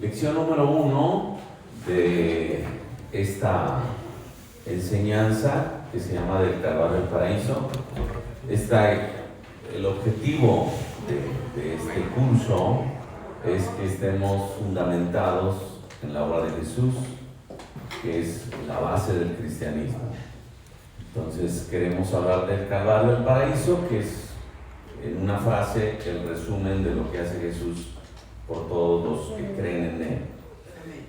Lección número 1 de esta enseñanza que se llama del Calvario al Paraíso. El objetivo de este curso es que estemos fundamentados en la obra de Jesús, que es la base del cristianismo. Entonces queremos hablar del Calvario al Paraíso, que es en una frase el resumen de lo que hace Jesús por todos los que creen en Él.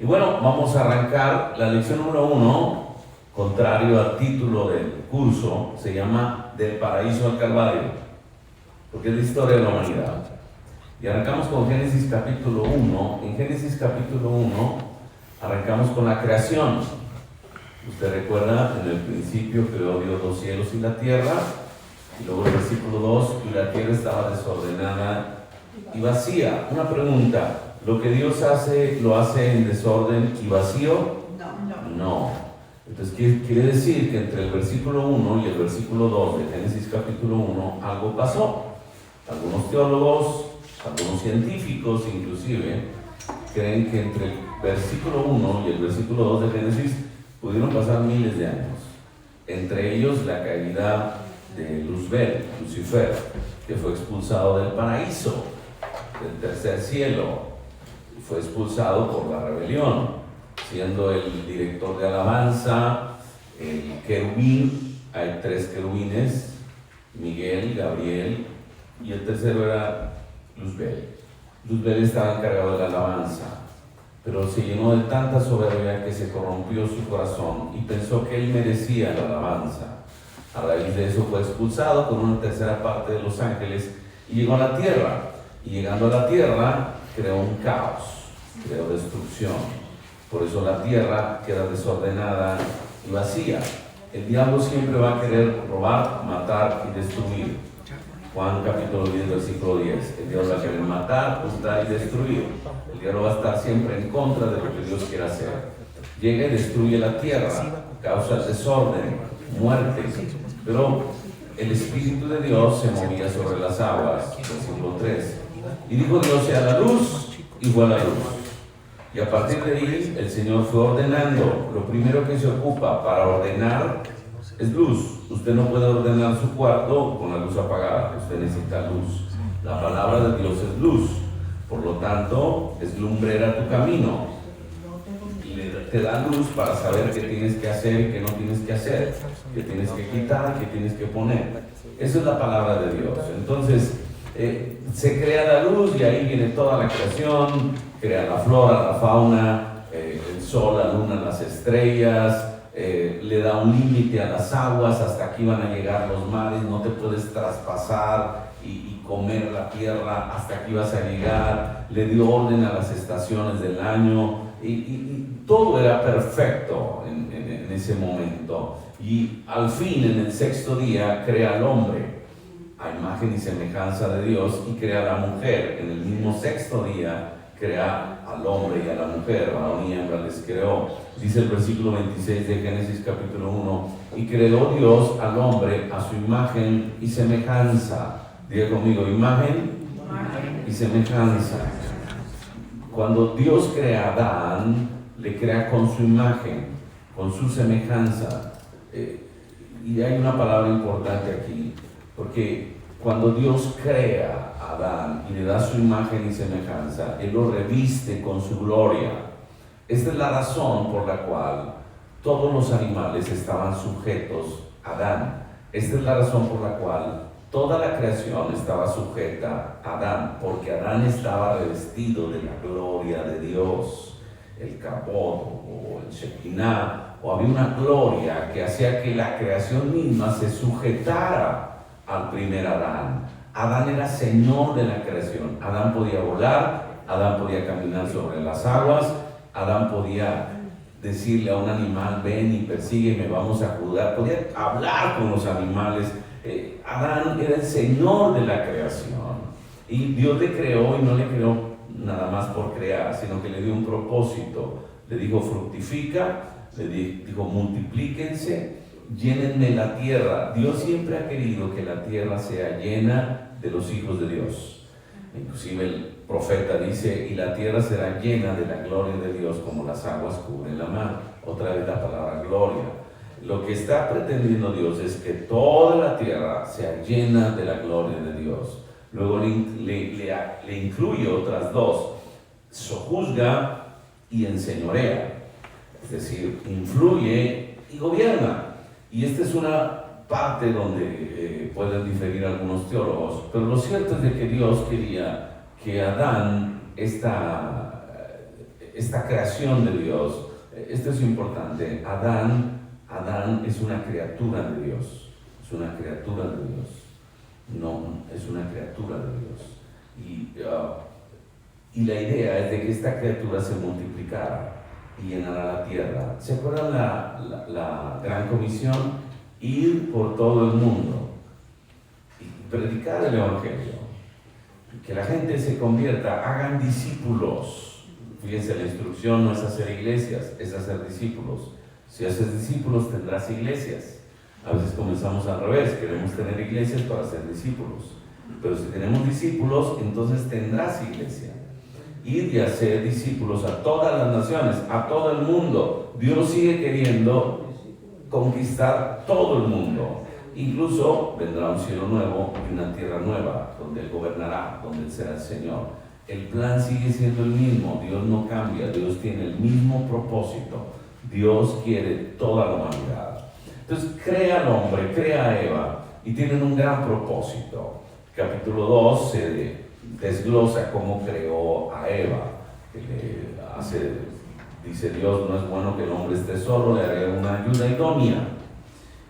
Y bueno, vamos a arrancar la lección número 1, contrario al título del curso, se llama Del Paraíso al Calvario, porque es la historia de la humanidad. Y arrancamos con Génesis capítulo 1. En Génesis capítulo 1 arrancamos con la creación. Usted recuerda, en el principio creó Dios los cielos y la tierra, y luego el versículo 2, y la tierra estaba desordenada y vacía. Una pregunta, ¿lo que Dios hace, lo hace en desorden y vacío? No. Entonces quiere decir que entre el versículo 1 y el versículo 2 de Génesis capítulo 1 algo pasó. Algunos teólogos, algunos científicos inclusive, creen que entre el versículo 1 y el versículo 2 de Génesis pudieron pasar miles de años. Entre ellos la caída de Luzbel, Lucifer, que fue expulsado del paraíso, del tercer cielo, fue expulsado por la rebelión, siendo el director de alabanza, el querubín. Hay 3 querubines, Miguel, Gabriel, y el tercero era Luzbel. Luzbel estaba encargado de la alabanza, pero se llenó de tanta soberbia que se corrompió su corazón y pensó que él merecía la alabanza. A raíz de eso fue expulsado con una tercera parte de los ángeles y llegó a la tierra. Y llegando a la tierra, creó un caos, creó destrucción. Por eso la tierra queda desordenada y vacía. El diablo siempre va a querer robar, matar y destruir. Juan capítulo 10, versículo 10. El diablo va a querer matar, hurtar y destruir. El diablo va a estar siempre en contra de lo que Dios quiere hacer. Llega y destruye la tierra, causa desorden, muerte. Pero el Espíritu de Dios se movía sobre las aguas, versículo 3. Y dijo Dios: sea la luz, y fue la luz. Y a partir de ahí el Señor fue ordenando. Lo primero que se ocupa para ordenar es luz. Usted no puede ordenar su cuarto con la luz apagada, usted necesita luz. La palabra de Dios es luz, por lo tanto es lumbrera tu camino. Te da luz para saber qué tienes que hacer y qué no tienes que hacer, qué tienes que quitar, qué tienes que poner. Esa es la palabra de Dios. Entonces se crea la luz y ahí viene toda la creación, crea la flora, la fauna, el sol, la luna, las estrellas, le da un límite a las aguas, hasta aquí van a llegar los mares, no te puedes traspasar y comer la tierra, hasta aquí vas a llegar. Le dio orden a las estaciones del año y todo era perfecto en ese momento. Y al fin, en el 6º día, crea al hombre a imagen y semejanza de Dios y crea a la mujer. En el mismo 6º día crea al hombre y a la mujer, varón y hembra les creó. Dice el versículo 26 de Génesis capítulo 1: y creó Dios al hombre a su imagen y semejanza. Diga conmigo: imagen y semejanza. Cuando Dios crea a Adán, le crea con su imagen, con su semejanza. Y hay una palabra importante aquí, porque cuando Dios crea a Adán y le da su imagen y semejanza, Él lo reviste con su gloria. Esta es la razón por la cual todos los animales estaban sujetos a Adán. Esta es la razón por la cual toda la creación estaba sujeta a Adán, porque Adán estaba revestido de la gloria de Dios. El Kabod o el Shekinah, o había una gloria que hacía que la creación misma se sujetara al primer Adán. Adán era señor de la creación. Adán podía volar, Adán podía caminar sobre las aguas, Adán podía decirle a un animal: ven y persígueme, vamos a jugar. Podía hablar con los animales. Adán era el señor de la creación. Y Dios le creó, y no le creó nada más por crear, sino que le dio un propósito. Le dijo: fructifica, le dijo: multiplíquense, llénenme la tierra. Dios siempre ha querido que la tierra sea llena de los hijos de Dios. Inclusive profeta dice, y la tierra será llena de la gloria de Dios como las aguas cubren la mar. Otra vez la palabra gloria. Lo que está pretendiendo Dios es que toda la tierra sea llena de la gloria de Dios. Luego le incluye otras dos: sojuzga y enseñorea. Es decir, influye y gobierna. Y esta es una parte donde pueden diferir algunos teólogos, pero lo cierto es de que Dios quería que Adán, esta creación de Dios, esto es importante, Adán es una criatura de Dios, es una criatura de Dios, no, es una criatura de Dios. Y la idea es de que esta criatura se multiplicara y llenara la tierra. ¿Se acuerdan la gran comisión? Ir por todo el mundo y predicar el Evangelio, que la gente se convierta, hagan discípulos. Fíjense, la instrucción no es hacer iglesias, es hacer discípulos. Si haces discípulos tendrás iglesias. A veces comenzamos al revés, queremos tener iglesias para ser discípulos, pero si tenemos discípulos, entonces tendrás iglesia. Ir y hacer discípulos a todas las naciones, a todo el mundo. Dios sigue queriendo conquistar todo el mundo. Incluso vendrá un cielo nuevo y una tierra nueva, donde Él gobernará, donde Él será el Señor. El plan sigue siendo el mismo, Dios no cambia, Dios tiene el mismo propósito. Dios quiere toda la humanidad. Entonces crea al hombre, crea a Eva, y tienen un gran propósito. Capítulo 2 se desglosa cómo creó a Eva. Dice Dios, no es bueno que el hombre esté solo, le haré una ayuda idónea.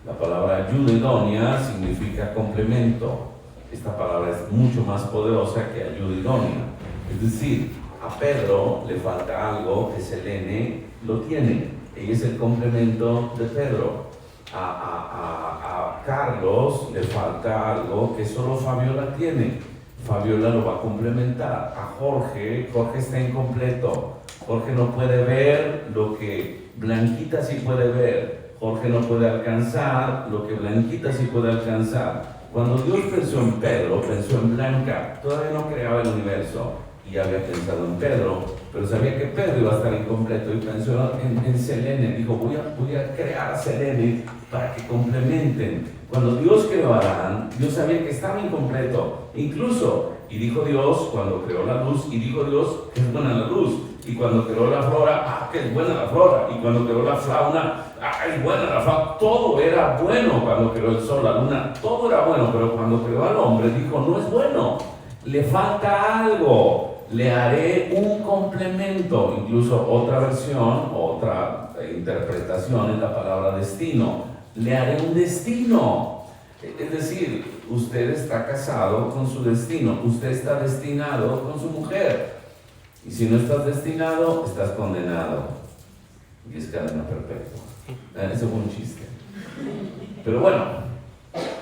La palabra ayuda idónea significa complemento. Esta palabra es mucho más poderosa que ayuda idónea. Es decir, a Pedro le falta algo que Selene lo tiene. Ella es el complemento de Pedro. A Carlos le falta algo que solo Fabiola tiene. Fabiola lo va a complementar. A Jorge está incompleto. Jorge no puede ver lo que Blanquita sí puede ver. Jorge no puede alcanzar lo que Blanquita sí puede alcanzar. Cuando Dios pensó en Pedro, pensó en Blanca. Todavía no creaba el universo y ya había pensado en Pedro, pero sabía que Pedro iba a estar incompleto y pensó en Selene. Dijo, voy a crear a Selene para que complementen. Cuando Dios creó a Adán, Dios sabía que estaba incompleto. Incluso, y dijo Dios cuando creó la luz, y dijo Dios que es buena la luz. Y cuando creó la flora, que es buena la flora. Y cuando creó la fauna, es buena la fauna. Todo era bueno cuando creó el sol, la luna, todo era bueno. Pero cuando creó al hombre, dijo, no es bueno, le falta algo. Le haré un complemento. Incluso otra versión, otra interpretación es la palabra destino. Le haré un destino. Es decir, usted está casado con su destino. Usted está destinado con su mujer. Y si no estás destinado, estás condenado. Y es cadena perpetua. Ese fue un chiste. Pero bueno,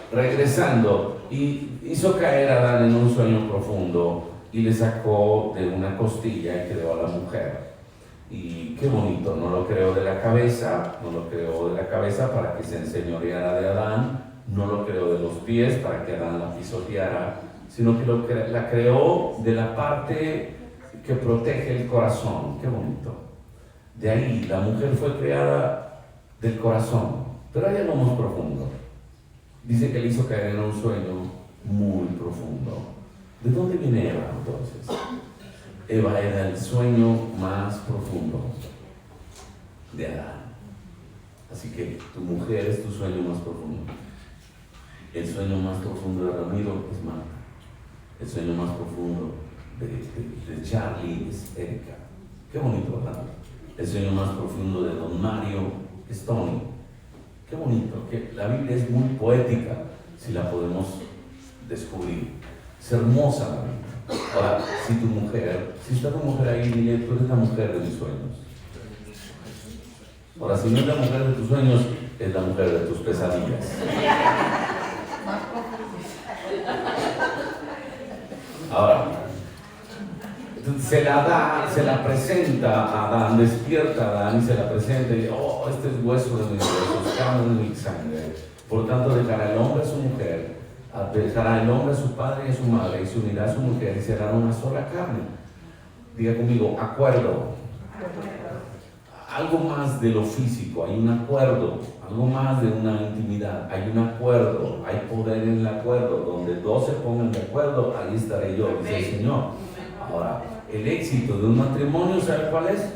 regresando, y hizo caer a Adán en un sueño profundo y le sacó de una costilla y creó a la mujer. Y qué bonito, no lo creó de la cabeza, para que se enseñoreara de Adán, no lo creó de los pies para que Adán la pisoteara, sino que la creó de la parte que protege el corazón. Qué bonito. De ahí la mujer fue creada del corazón, pero hay algo más profundo. Dice que le hizo caer en un sueño muy profundo. ¿De dónde viene Eva entonces? Eva era el sueño más profundo de Adán. Así que tu mujer es tu sueño más profundo. El sueño más profundo de Ramiro es Marta. El sueño más profundo de Charlie es Erika. Qué bonito, ¿verdad? El sueño más profundo de Don Mario es Tony. Qué bonito, que la Biblia es muy poética si la podemos descubrir. Es hermosa la Biblia. Ahora, si está tu mujer ahí, dile, tú eres la mujer de mis sueños. Ahora, si no es la mujer de tus sueños, es la mujer de tus pesadillas. Ahora, se la presenta a Adán, despierta a Adán y se la presenta y dice, oh, este es hueso de mis huesos, carne de mi sangre. Por tanto, dejará el hombre a su mujer, Dejará el hombre a su padre y a su madre y se unirá a su mujer y serán una sola carne. Diga conmigo, acuerdo. Algo más de lo físico, hay un acuerdo, algo más de una intimidad, hay un acuerdo, hay poder en el acuerdo, donde dos se pongan de acuerdo, ahí estaré yo, dice el Señor. Ahora, el éxito de un matrimonio, ¿sabe cuál es?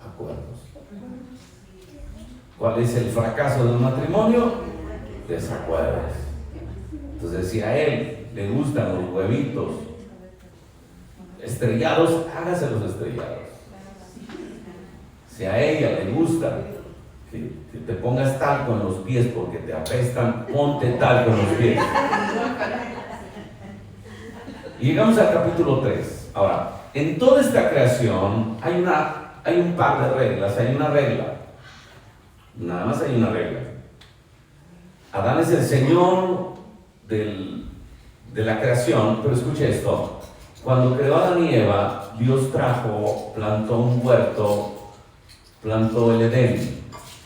Acuerdos. ¿Cuál es el fracaso de un matrimonio? Desacuerdos. Entonces, si a él le gustan los huevitos estrellados, hágaselos estrellados. Si a ella le gusta que te pongas talco en los pies porque te apestan, ponte talco en los pies. Y llegamos al capítulo 3. Ahora, en toda esta creación hay un par de reglas, hay una regla. Nada más hay una regla. Adán es el Señor de la creación, pero escuche esto. Cuando creó a Adán y Eva, Dios plantó un huerto, plantó el Edén.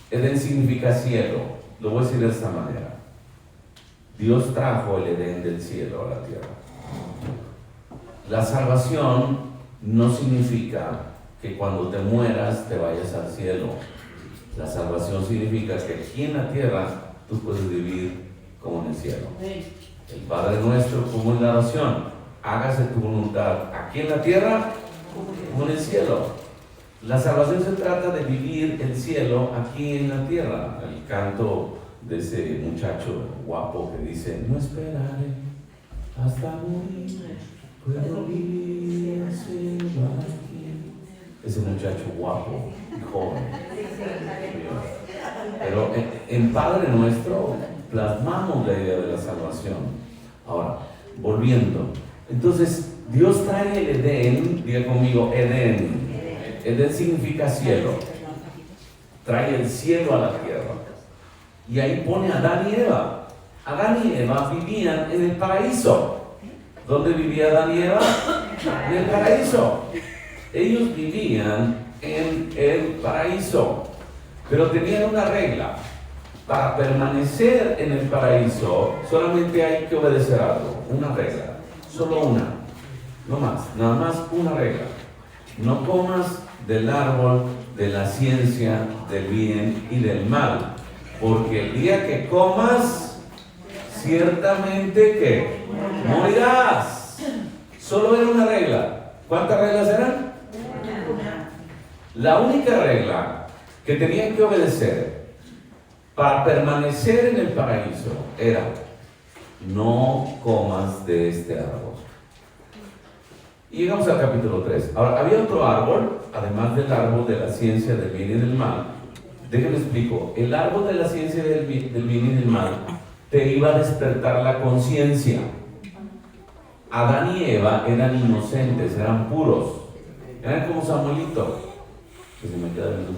Edén significa cielo. Lo voy a decir de esta manera. Dios trajo el Edén del cielo a la tierra. La salvación no significa que cuando te mueras te vayas al cielo. La salvación significa que aquí en la tierra tú puedes vivir como en el cielo. El Padre nuestro, como en la oración, hágase tu voluntad aquí en la tierra como en el cielo. La salvación se trata de vivir el cielo aquí en la tierra. El canto de ese muchacho guapo que dice: no esperaré hasta morir, puedo vivir el cielo aquí. Ese muchacho guapo y joven. Pero en Padre Nuestro plasmamos la idea de la salvación. Ahora, volviendo. Entonces, Dios trae el Edén, diga conmigo, Edén. Edén significa cielo. Trae el cielo a la tierra. Y ahí pone a Adán y Eva. Adán y Eva vivían en el paraíso. ¿Dónde vivía Adán y Eva? En el paraíso. Ellos vivían en el paraíso. Pero tenían una regla. Para permanecer en el paraíso, solamente hay que obedecer algo. Una regla. Solo una. No más. Nada más una regla. No comas del árbol de la ciencia del bien y del mal, porque el día que comas, ciertamente que morirás. Solo era una regla. ¿Cuántas reglas eran? La única regla que tenían que obedecer para permanecer en el paraíso era: no comas de este árbol. Y llegamos al capítulo 3. Ahora, había otro árbol, además del árbol de la ciencia del bien y del mal. Déjenme explico. El árbol de la ciencia del bien y del mal te iba a despertar la conciencia. Adán y Eva eran inocentes, eran puros. Eran como Samuelito. Que se me queda viendo,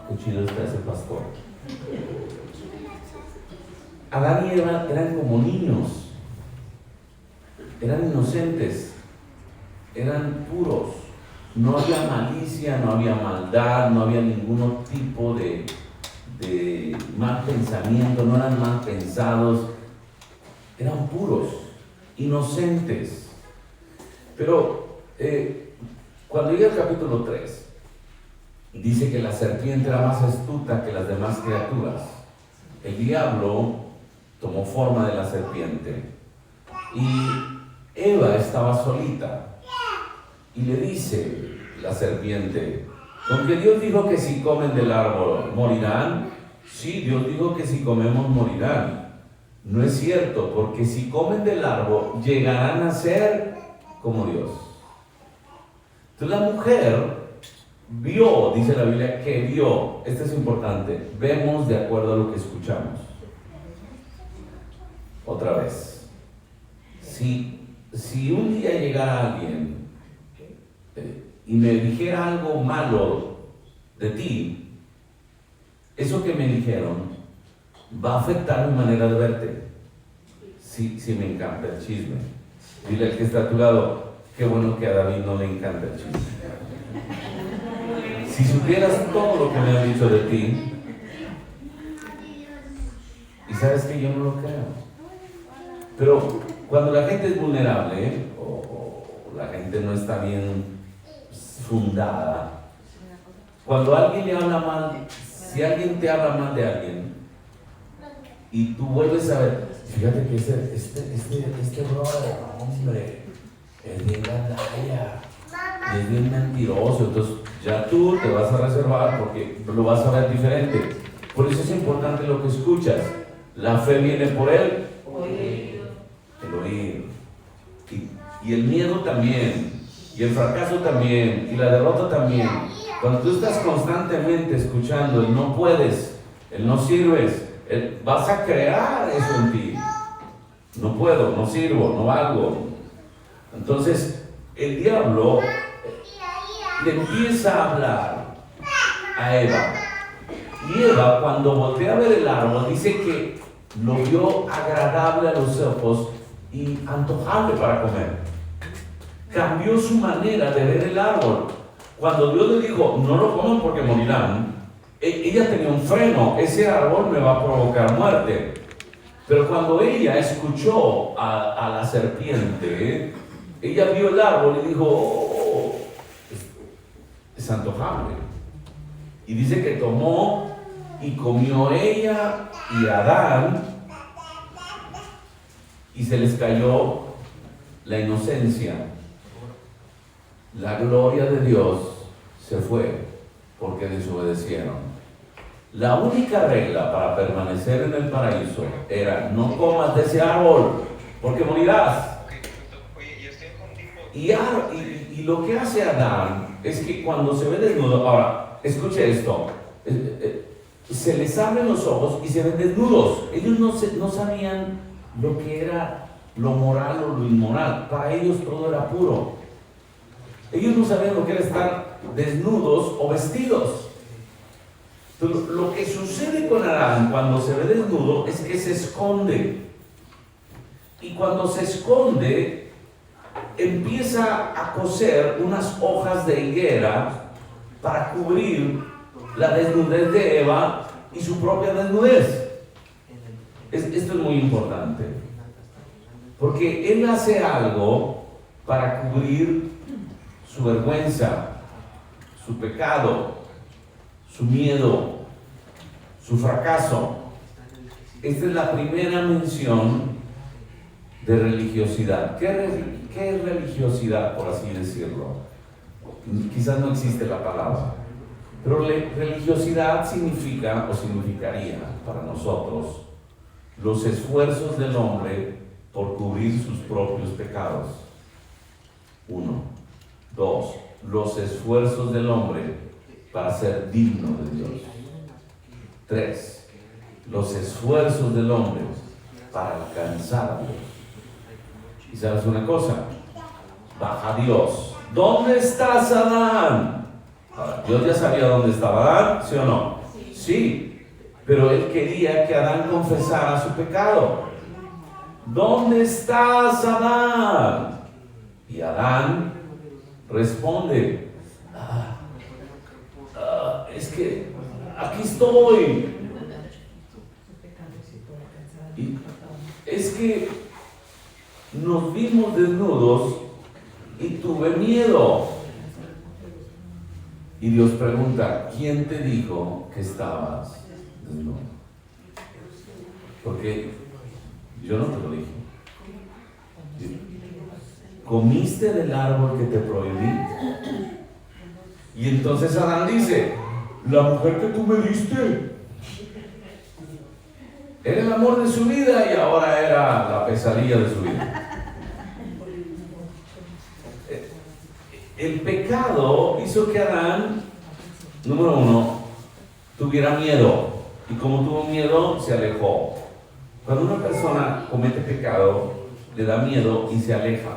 qué chido está ese pastor. Adán y Eva eran como niños. Eran inocentes. Eran puros, no había malicia, no había maldad, no había ningún tipo de mal pensamiento, no eran mal pensados, eran puros, inocentes. Pero cuando llega el capítulo 3, dice que la serpiente era más astuta que las demás criaturas. El diablo tomó forma de la serpiente y Eva estaba solita. Y le dice la serpiente: ¿con que Dios dijo que si comen del árbol morirán? Sí, Dios dijo que si comemos morirán. No es cierto, porque si comen del árbol llegarán a ser como Dios. Entonces la mujer vio, dice la Biblia, que vio. Esto es importante. Vemos de acuerdo a lo que escuchamos. Otra vez. Si un día llegara alguien y me dijera algo malo de ti, eso que me dijeron va a afectar mi manera de verte. Sí, me encanta el chisme. Dile al que está a tu lado: qué bueno que a David no le encanta el chisme. Si supieras todo lo que me han dicho de ti, y sabes que yo no lo creo, Pero cuando la gente es vulnerable o la gente no está bien fundada, cuando alguien le habla mal, si alguien te habla mal de alguien y tú vuelves a ver, fíjate que este brother, hombre, es bien gandalla, es bien mentiroso, entonces ya tú te vas a reservar porque lo vas a ver diferente. Por eso es importante lo que escuchas. La fe viene por el oír. Y el miedo también, y el fracaso también, y la derrota también. Cuando tú estás constantemente escuchando el no puedes, el no sirves, vas a crear eso en ti. No puedo, no sirvo, no valgo. Entonces, el diablo le empieza a hablar a Eva. Y Eva, cuando voltea a ver el árbol, dice que lo vio agradable a los ojos y antojable para comer. Cambió su manera de ver el árbol. Cuando Dios le dijo, no lo coman porque morirán, ella tenía un freno, ese árbol me va a provocar muerte. Pero cuando ella escuchó a la serpiente, ella vio el árbol y dijo, oh, es antojable. Y dice que tomó y comió ella y Adán, y se les cayó la inocencia. La gloria de Dios se fue porque desobedecieron. La única regla para permanecer en el paraíso era no comas de ese árbol porque morirás. Y lo que hace Adán es que cuando se ve desnudo, ahora, escuche esto, se les abren los ojos y se ven desnudos. Ellos no sabían lo que era lo moral o lo inmoral. Para ellos todo era puro. Ellos no sabían lo que era estar desnudos o vestidos. Entonces, lo que sucede con Adán cuando se ve desnudo es que se esconde. Y cuando se esconde, empieza a coser unas hojas de higuera para cubrir la desnudez de Eva y su propia desnudez. Esto es muy importante, porque él hace algo para cubrir su vergüenza, su pecado, su miedo, su fracaso. Esta es la primera mención de religiosidad. ¿Qué es religiosidad, por así decirlo? Quizás no existe la palabra, pero religiosidad significa o significaría para nosotros los esfuerzos del hombre por cubrir sus propios pecados. 1. 2. Los esfuerzos del hombre para ser digno de Dios. 3. Los esfuerzos del hombre para alcanzar a Dios. Y sabes una cosa, baja Dios. ¿Dónde estás, Adán? Ahora, Dios ya sabía dónde estaba Adán, ¿sí o no? Sí, pero él quería que Adán confesara su pecado. ¿Dónde estás, Adán? Y Adán responde, es que aquí estoy. Y es que nos vimos desnudos y tuve miedo. Y Dios pregunta, ¿quién te dijo que estabas desnudo? Porque yo no te lo dije. ¿Comiste del árbol que te prohibí? Y entonces Adán dice, la mujer que tú me diste era el amor de su vida y ahora era la pesadilla de su vida. El pecado hizo que Adán, número 1, tuviera miedo. Y como tuvo miedo, se alejó. Cuando una persona comete pecado, le da miedo y se aleja.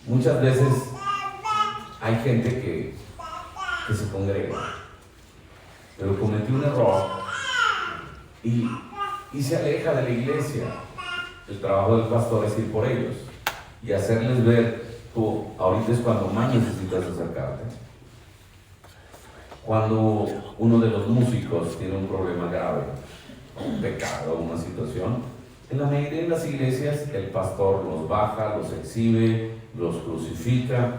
Muchas veces hay gente que se congrega, pero cometió un error y se aleja de la iglesia. El trabajo del pastor es ir por ellos y hacerles ver, tú, ahorita es cuando más necesitas acercarte. Cuando uno de los músicos tiene un problema grave, un pecado, una situación, En la mayoría de las iglesias el pastor los baja, los exhibe, los crucifica.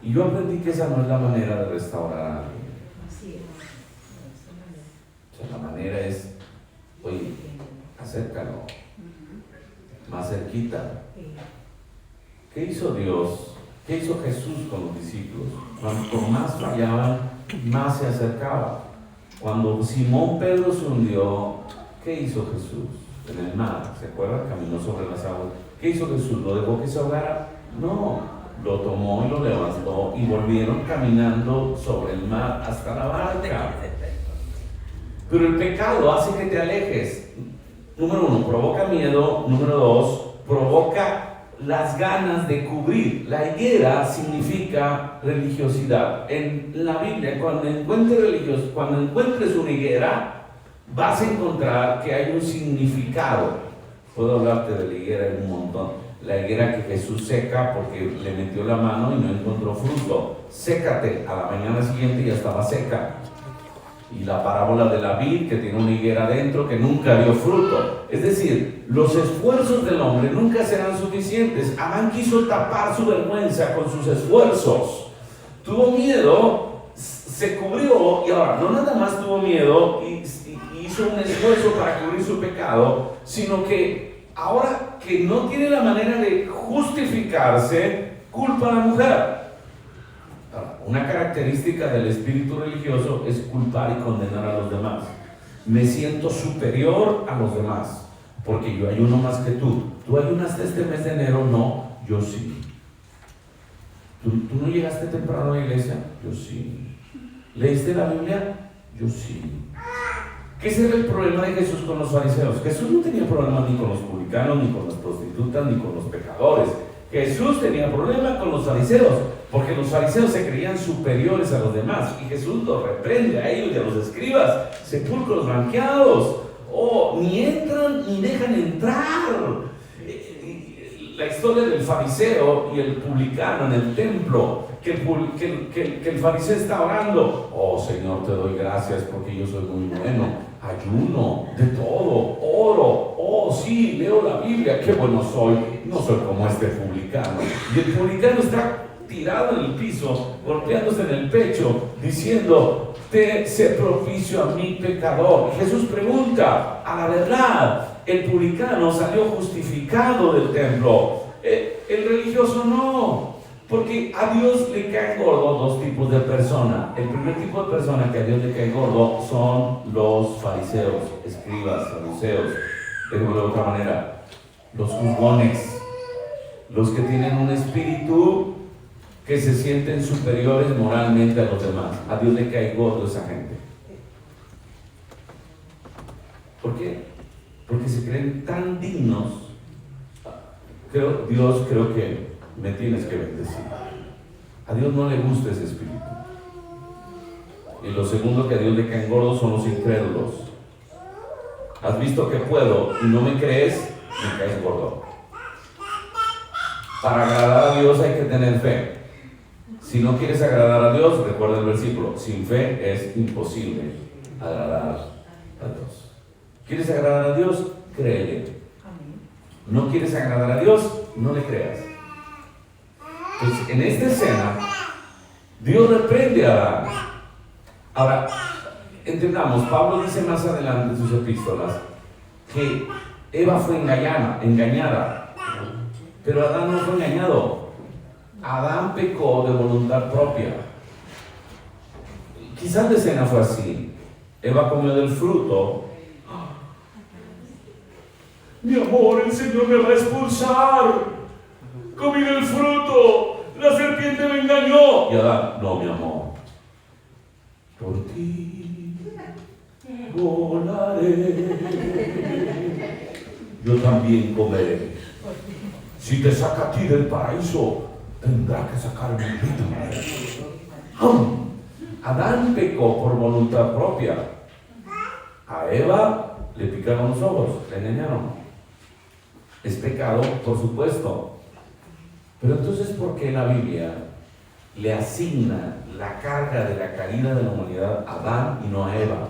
Y yo aprendí que esa no es la manera de restaurar a alguien. O sea, la manera es, oye, acércalo, más cerquita. ¿Qué hizo Dios? ¿Qué hizo Jesús con los discípulos? Cuanto más fallaban, más se acercaba. Cuando Simón Pedro se hundió, ¿qué hizo Jesús? En el mar, ¿se acuerdan? Caminó sobre las aguas. ¿Qué hizo Jesús? ¿Lo dejó que se ahogara? No, lo tomó y lo levantó y volvieron caminando sobre el mar hasta la barca. Pero el pecado hace que te alejes. Número 1, provoca miedo. Número 2, provoca las ganas de cubrir. La higuera significa religiosidad. En la Biblia, cuando encuentres una higuera, vas a encontrar que hay un significado. Puedo hablarte de la higuera en un montón. La higuera que Jesús seca porque le metió la mano y no encontró fruto. Sécate, a la mañana siguiente ya estaba seca. Y la parábola de la vid, que tiene una higuera dentro que nunca dio fruto. Es decir, los esfuerzos del hombre nunca serán suficientes. Adán quiso tapar su vergüenza con sus esfuerzos. Tuvo miedo, se cubrió, y ahora no nada más tuvo miedo y hizo un esfuerzo para cubrir su pecado, sino que ahora que no tiene la manera de justificarse, culpa a la mujer. Una característica del espíritu religioso es culpar y condenar a los demás. Me siento superior a los demás porque yo ayuno más que tú. ¿Tú ayunaste este mes de enero? No, yo sí. ¿Tú no llegaste temprano a la iglesia? Yo sí. ¿Leíste la Biblia? Yo sí. ¿Qué es el problema de Jesús con los fariseos? Jesús no tenía problema ni con los publicanos, ni con las prostitutas, ni con los pecadores. Jesús tenía problema con los fariseos, porque los fariseos se creían superiores a los demás, y Jesús los reprende a ellos y a los escribas, sepulcros blanqueados, ni entran ni dejan entrar. La historia del fariseo y el publicano en el templo, que el fariseo está orando: oh Señor, te doy gracias porque yo soy muy bueno, ayuno de todo, oro, oh sí, leo la Biblia, qué bueno soy, no soy como este publicano. Y el publicano está tirado en el piso, golpeándose en el pecho, diciendo: sé propicio a mi pecador. Jesús pregunta: a la verdad, el publicano salió justificado del templo, el religioso no, porque a Dios le caen gordo dos tipos de personas. El primer tipo de persona que a Dios le cae gordo son los fariseos, escribas, saduceos, de otra manera, los juzgones, los que tienen un espíritu que se sienten superiores moralmente a los demás. A Dios le cae gordo esa gente. ¿Por qué? Porque se creen tan dignos. Dios, creo que me tienes que bendecir. A Dios no le gusta ese espíritu. Y lo segundo que a Dios le caen gordos son los incrédulos. ¿Has visto que puedo y no me crees? Me caes gordo. Para agradar a Dios hay que tener fe. Si no quieres agradar a Dios, recuerda el versículo: sin fe es imposible agradar a Dios. ¿Quieres agradar a Dios? Créele. ¿No quieres agradar a Dios? No le creas. Entonces, en esta escena, Dios reprende a Adán. Ahora, entendamos, Pablo dice más adelante en sus epístolas que Eva fue engañada, pero Adán no fue engañado. Adán pecó de voluntad propia. Quizás la escena fue así: Eva comió del fruto. Mi amor, el Señor me va a expulsar. Comí del fruto, la serpiente me engañó. Y Adán: no, mi amor, por ti volaré, yo también comeré. Si te saca a ti del paraíso, tendrá que sacarme a mí. Adán pecó por voluntad propia. A Eva le picaron los ojos, le engañaron. Es pecado, por supuesto. Pero entonces, ¿por qué la Biblia le asigna la carga de la caída de la humanidad a Adán y no a Eva?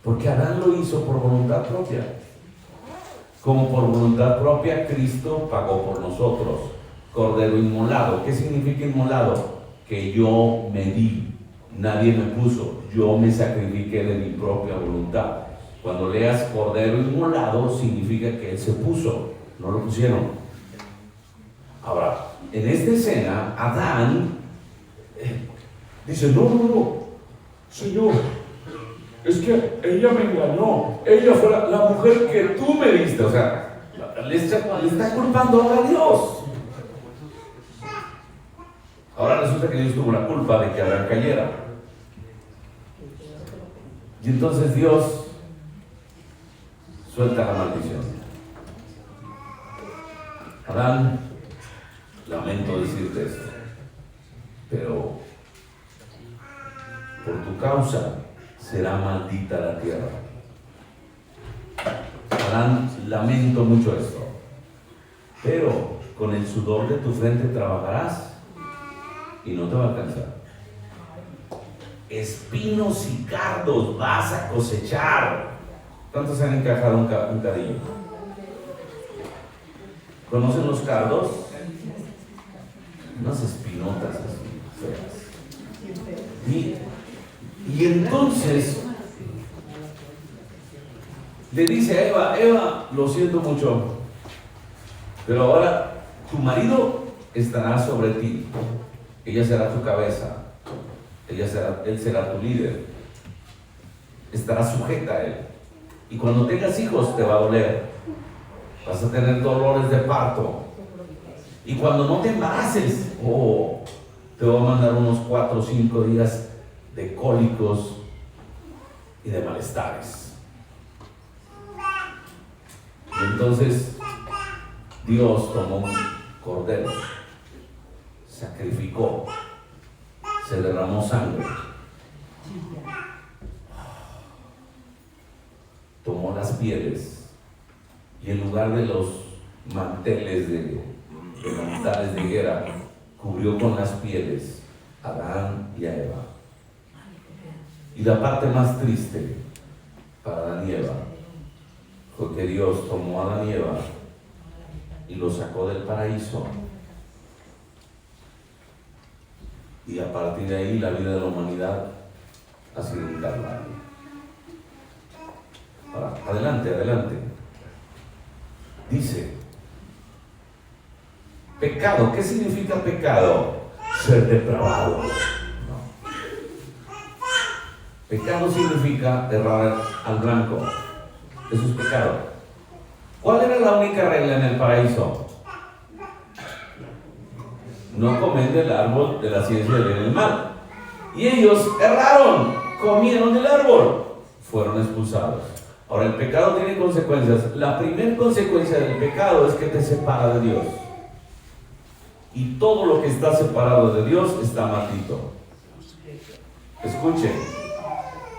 Porque Adán lo hizo por voluntad propia. Como por voluntad propia, Cristo pagó por nosotros. Cordero inmolado. ¿Qué significa inmolado? Que yo me di, nadie me puso, yo me sacrifiqué de mi propia voluntad. Cuando leas cordero inmolado, significa que Él se puso, no lo pusieron. Ahora, en esta escena, Adán dice, no, Señor, es que ella me engañó, ella fue la mujer que tú me diste. O sea, le está culpando ahora a Dios. Ahora resulta que Dios tuvo la culpa de que Adán cayera. Y entonces Dios suelta la maldición. Adán, lamento decirte esto, pero por tu causa será maldita la tierra. Adán, lamento mucho esto, pero con el sudor de tu frente trabajarás y no te va a alcanzar. Espinos y cardos vas a cosechar. ¿Cuántos han encajado un cadillo? ¿Conocen los cardos? Unas espinotas así feas. Y entonces le dice a Eva, lo siento mucho, pero ahora tu marido estará sobre ti. Ella será tu cabeza, él será tu líder, estará sujeta a él. Y cuando tengas hijos te va a doler, vas a tener dolores de parto. Y cuando no te embaraces, te va a mandar unos 4 o 5 días de cólicos y de malestares. Y entonces Dios tomó un cordero, sacrificó, se derramó sangre, tomó las pieles y en lugar de los manteles de manteles de higuera, cubrió con las pieles a Adán y a Eva. Y la parte más triste para Adán y Eva fue que Dios tomó a Adán y Eva y los sacó del paraíso. Y a partir de ahí la vida de la humanidad ha sido un calvario. Ahora, adelante. Dice, pecado. ¿Qué significa pecado? Ser depravado. No. Pecado significa errar al blanco. Eso es pecado. ¿Cuál era la única regla en el paraíso? No comen del árbol de la ciencia del bien y del mal. Y ellos erraron, comieron del árbol, fueron expulsados. Ahora, el pecado tiene consecuencias. La primera consecuencia del pecado es que te separa de Dios. Y todo lo que está separado de Dios está maldito. Escuchen,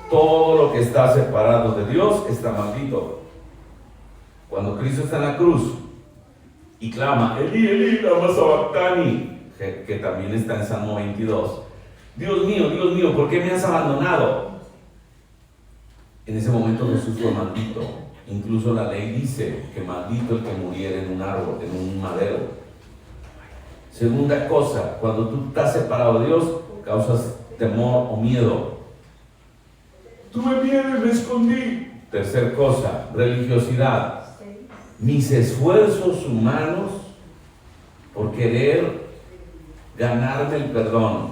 todo lo que está separado de Dios está maldito. Cuando Cristo está en la cruz y clama, Elí, Elí, lama sabactani, que también está en Salmo 22. Dios mío, ¿por qué me has abandonado? En ese momento Jesús fue maldito. Incluso la ley dice que maldito el que muriera en un árbol, en un madero. Segunda cosa, cuando tú estás separado de Dios, causas temor o miedo. Tuve miedo y me escondí. Tercer cosa, religiosidad. Mis esfuerzos humanos por querer ganarme el perdón.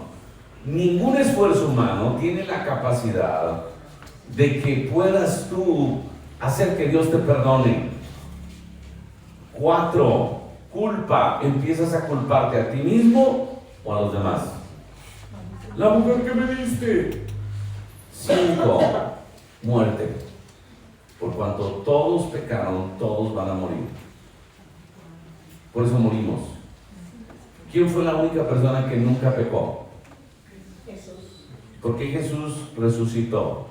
Ningún esfuerzo humano tiene la capacidad de que puedas tú hacer que Dios te perdone. 4, culpa. Empiezas a culparte a ti mismo o a los demás. La mujer que me diste. 5, muerte. Por cuanto todos pecaron, todos van a morir. Por eso morimos. ¿Quién fue la única persona que nunca pecó? Jesús. ¿Por qué Jesús resucitó?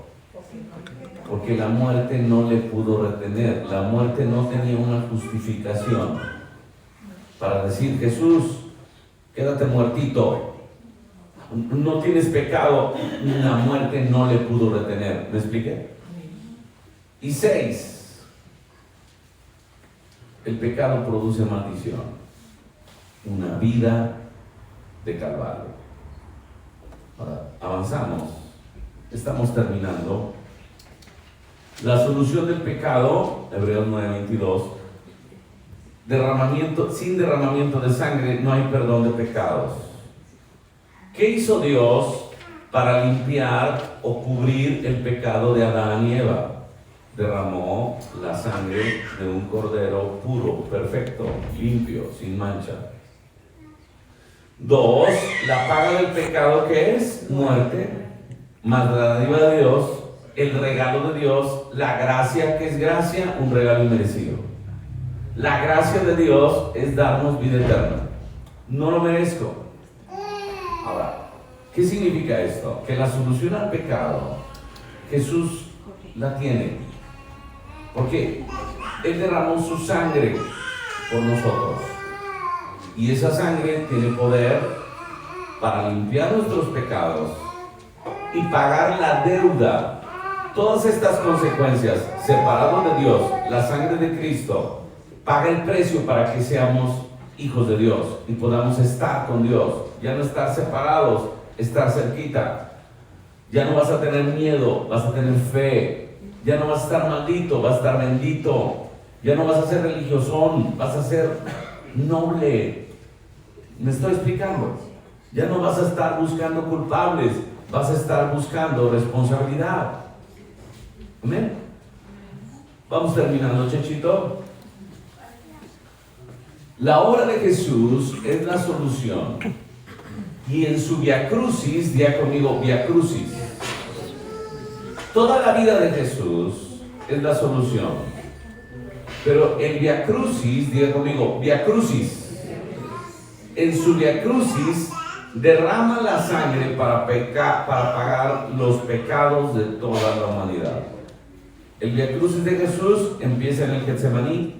Porque la muerte no le pudo retener. La muerte no tenía una justificación para decir, Jesús, quédate muertito, no tienes pecado. La muerte no le pudo retener. ¿Me expliqué? Y 6, el pecado produce maldición, una vida de calvario. Ahora, avanzamos, estamos terminando. La solución del pecado, Hebreos 9:22, sin derramamiento de sangre no hay perdón de pecados. ¿Qué hizo Dios para limpiar o cubrir el pecado de Adán y Eva? Derramó la sangre de un cordero puro, perfecto, limpio, sin mancha. 2, la paga del pecado, que es muerte, más la dádiva de Dios, el regalo de Dios, la gracia, que es gracia, un regalo inmerecido. La gracia de Dios es darnos vida eterna. No lo merezco. Ahora, ¿qué significa esto? Que la solución al pecado, Jesús la tiene. ¿Por qué? Él derramó su sangre por nosotros. Y esa sangre tiene poder para limpiar nuestros pecados y pagar la deuda. Todas estas consecuencias, separados de Dios, la sangre de Cristo paga el precio para que seamos hijos de Dios y podamos estar con Dios. Ya no estar separados, estar cerquita. Ya no vas a tener miedo, vas a tener fe. Ya no vas a estar maldito, vas a estar bendito. Ya no vas a ser religiosón, vas a ser noble. ¿Me estoy explicando? Ya no vas a estar buscando culpables, vas a estar buscando responsabilidad. ¿Amén? Vamos terminando, Chechito. La obra de Jesús es la solución. Y en su Via Crucis, diga conmigo, Via Crucis. Toda la vida de Jesús es la solución. Pero el Via Crucis, diga conmigo, Via Crucis. En su Via Crucis derrama la sangre para pagar los pecados de toda la humanidad. El Via Crucis de Jesús empieza en el Getsemaní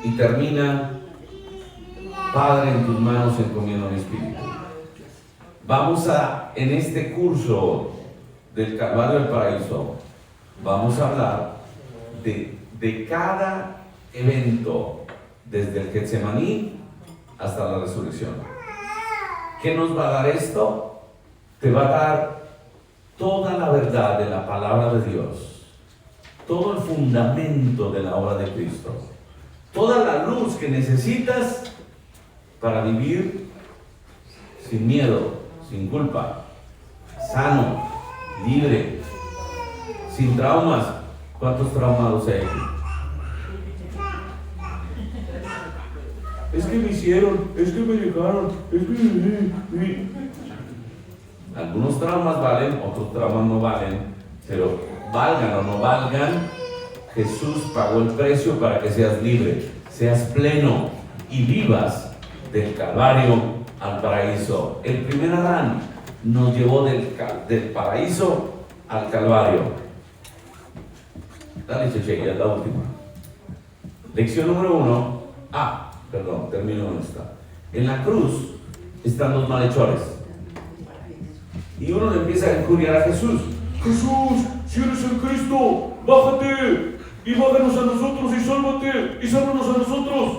y termina: Padre, en tus manos encomiendo mi espíritu. Vamos en este curso del Calvario del Paraíso, vamos a hablar de cada evento, desde el Getsemaní hasta la resurrección. ¿Qué nos va a dar esto? Te va a dar toda la verdad de la palabra de Dios, todo el fundamento de la obra de Cristo, toda la luz que necesitas para vivir sin miedo, sin culpa, sano, libre, sin traumas. ¿Cuántos traumados hay aquí? Es que me hicieron, es que me dejaron, es que... Algunos traumas valen, otros traumas no valen, pero valgan o no valgan, Jesús pagó el precio para que seas libre, seas pleno y vivas del Calvario al paraíso. El primer Adán nos llevó del paraíso al Calvario. Dale, Cheche, ya es la última. Lección número 1. Termino con esta. En la cruz están los malhechores. Y uno le empieza a injuriar a Jesús. Jesús, si eres el Cristo, bájate y bájanos a nosotros y sálvate y sálvanos a nosotros.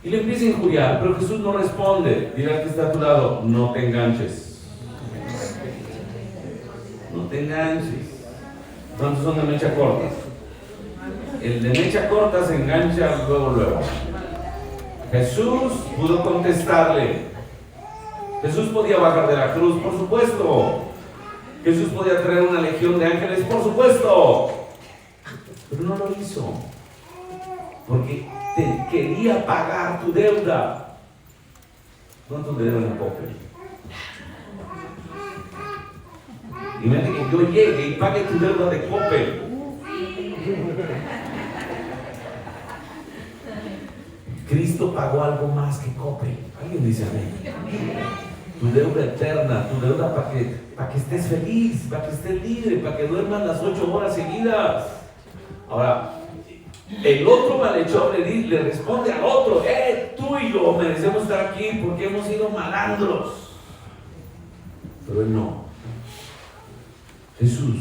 Y le empieza a injuriar, pero Jesús no responde. Dile al que está a tu lado: no te enganches. No te enganches. ¿Cuántos son de mecha corta? El de mecha corta se engancha luego. Jesús pudo contestarle. Jesús podía bajar de la cruz, por supuesto. Jesús podía traer una legión de ángeles, por supuesto. Pero no lo hizo, porque te quería pagar tu deuda. ¿Cuánto te deben un poco? Imagínate que yo llegue y pague tu deuda de Coppel. Cristo pagó algo más que Coppel. Alguien dice amén. Tu deuda eterna, tu deuda para que estés feliz, para que estés libre, para que duermas las 8 horas seguidas. Ahora, el otro malhechor le responde al otro: tú y yo merecemos estar aquí porque hemos sido malandros. Pero él no. Jesús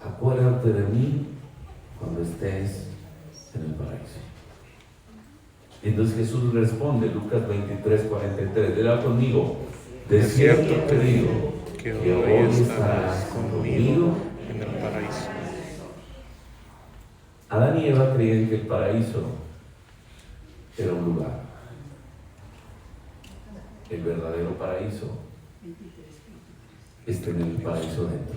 acuérdate de mí cuando estés en el paraíso. Y entonces Jesús responde, Lucas 23:43, léela conmigo. De cierto te digo que hoy estarás conmigo en el paraíso. Adán y Eva creían que el paraíso era un lugar. El verdadero paraíso es tener el paraíso dentro.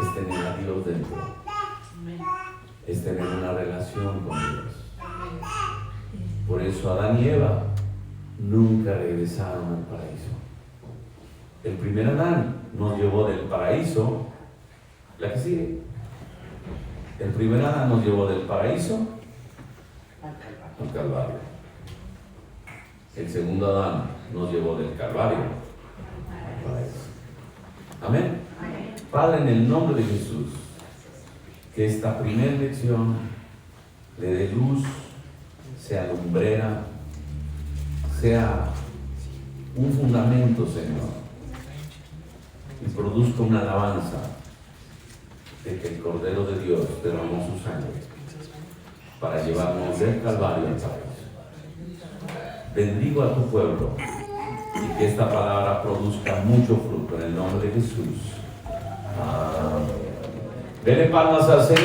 Es tener a Dios dentro. Es tener una relación con Dios. Por eso Adán y Eva nunca regresaron al paraíso. El primer Adán nos llevó del paraíso, la que sigue. El primer Adán nos llevó del paraíso al Calvario. El segundo Adán nos llevó del Calvario al paraíso. Amén. Padre, en el nombre de Jesús, que esta primera lección le dé luz, sea lumbrera, sea un fundamento, Señor, y produzca una alabanza de que el Cordero de Dios derramó su sangre para llevarnos del Calvario al paraíso. Bendigo a tu pueblo y que esta palabra produzca mucho fruto en el nombre de Jesús. Amén. Dele palmas al Señor.